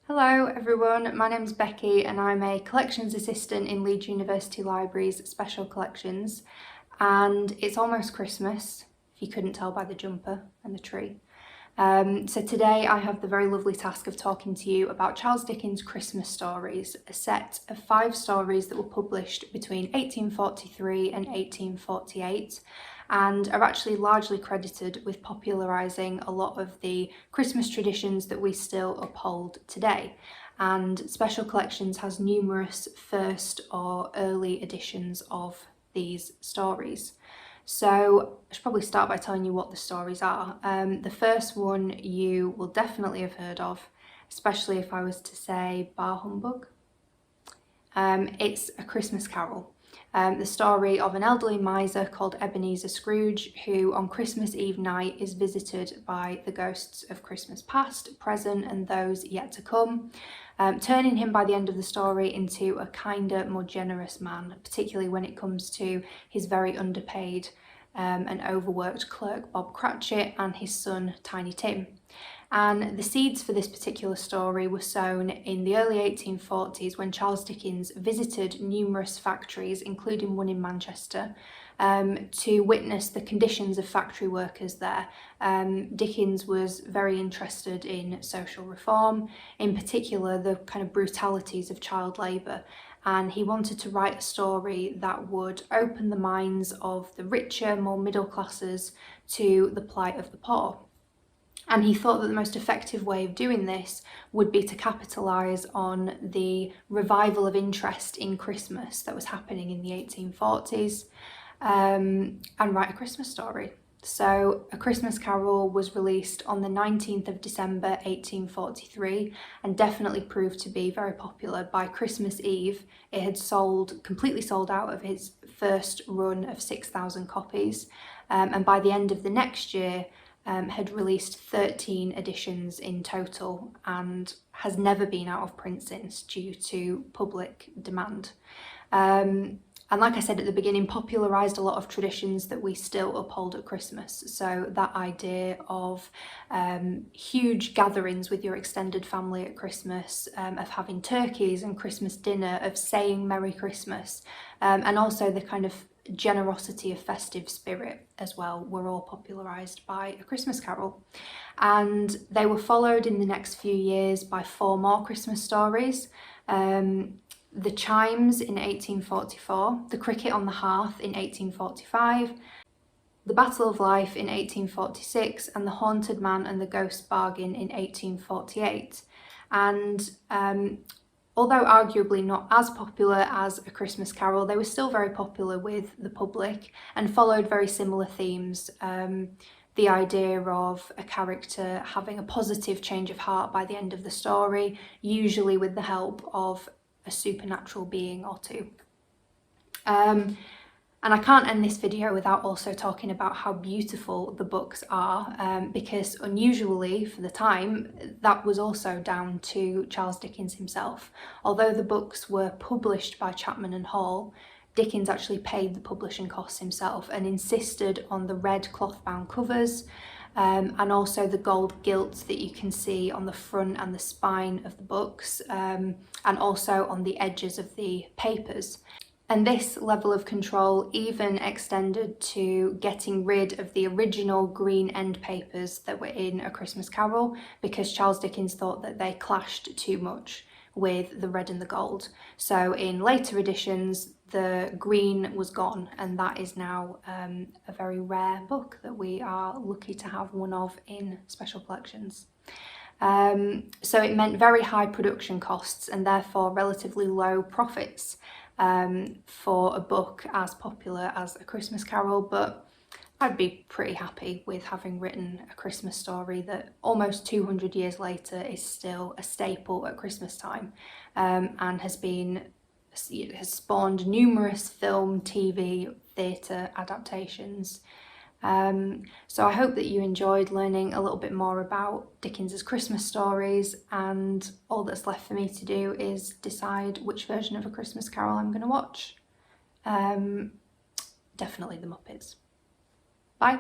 Hello everyone, my name's Becky and I'm a collections assistant in Leeds University Libraries Special Collections, and it's almost Christmas, if you couldn't tell by the jumper and the tree. So today I have the very lovely task of talking to you about Charles Dickens' Christmas Stories, a set of 5 stories that were published between 1843 and 1848 and are actually largely credited with popularising a lot of the Christmas traditions that we still uphold today. And Special Collections has numerous first or early editions of these stories. So I should probably start by telling you what the stories are. The first one you will definitely have heard of, especially if I was to say Bar Humbug. It's A Christmas Carol. The story of an elderly miser called Ebenezer Scrooge, who on Christmas Eve night is visited by the ghosts of Christmas past, present and those yet to come, turning him by the end of the story into a kinder, more generous man, particularly when it comes to his very underpaid and overworked clerk Bob Cratchit and his son Tiny Tim. And the seeds for this particular story were sown in the early 1840s when Charles Dickens visited numerous factories, including one in Manchester, to witness the conditions of factory workers there. Dickens was very interested in social reform, in particular the kind of brutalities of child labour, and he wanted to write a story that would open the minds of the richer, more middle classes to the plight of the poor. And he thought that the most effective way of doing this would be to capitalise on the revival of interest in Christmas that was happening in the 1840s and write a Christmas story. So A Christmas Carol was released on the 19th of December 1843 and definitely proved to be very popular. By Christmas Eve, it had completely sold out of its first run of 6,000 copies, and by the end of the next year, had released 13 editions in total and has never been out of print since due to public demand. And like I said at the beginning, popularised a lot of traditions that we still uphold at Christmas. So that idea of huge gatherings with your extended family at Christmas, of having turkeys and Christmas dinner, of saying Merry Christmas, and also the kind of generosity of festive spirit as well, were all popularised by A Christmas Carol. And they were followed in the next few years by 4 more Christmas stories. The Chimes in 1844, The Cricket on the Hearth in 1845, The Battle of Life in 1846, and The Haunted Man and the Ghost Bargain in 1848. And although arguably not as popular as A Christmas Carol, they were still very popular with the public and followed very similar themes. The idea of a character having a positive change of heart by the end of the story, usually with the help of a supernatural being or two. And I can't end this video without also talking about how beautiful the books are, because unusually for the time, that was also down to Charles Dickens himself. Although the books were published by Chapman and Hall, Dickens actually paid the publishing costs himself and insisted on the red cloth-bound covers, and also the gold gilt that you can see on the front and the spine of the books, and also on the edges of the papers. And this level of control even extended to getting rid of the original green end papers that were in A Christmas Carol, because Charles Dickens thought that they clashed too much with the red and the gold. So in later editions, the green was gone, and that is now a very rare book that we are lucky to have one of in Special Collections. So it meant very high production costs and therefore relatively low profits for a book as popular as A Christmas Carol, but I'd be pretty happy with having written a Christmas story that almost 200 years later is still a staple at Christmas time, and has spawned numerous film, TV, theatre adaptations. So I hope that you enjoyed learning a little bit more about Dickens's Christmas stories, and all that's left for me to do is decide which version of A Christmas Carol I'm going to watch. Definitely The Muppets. Bye!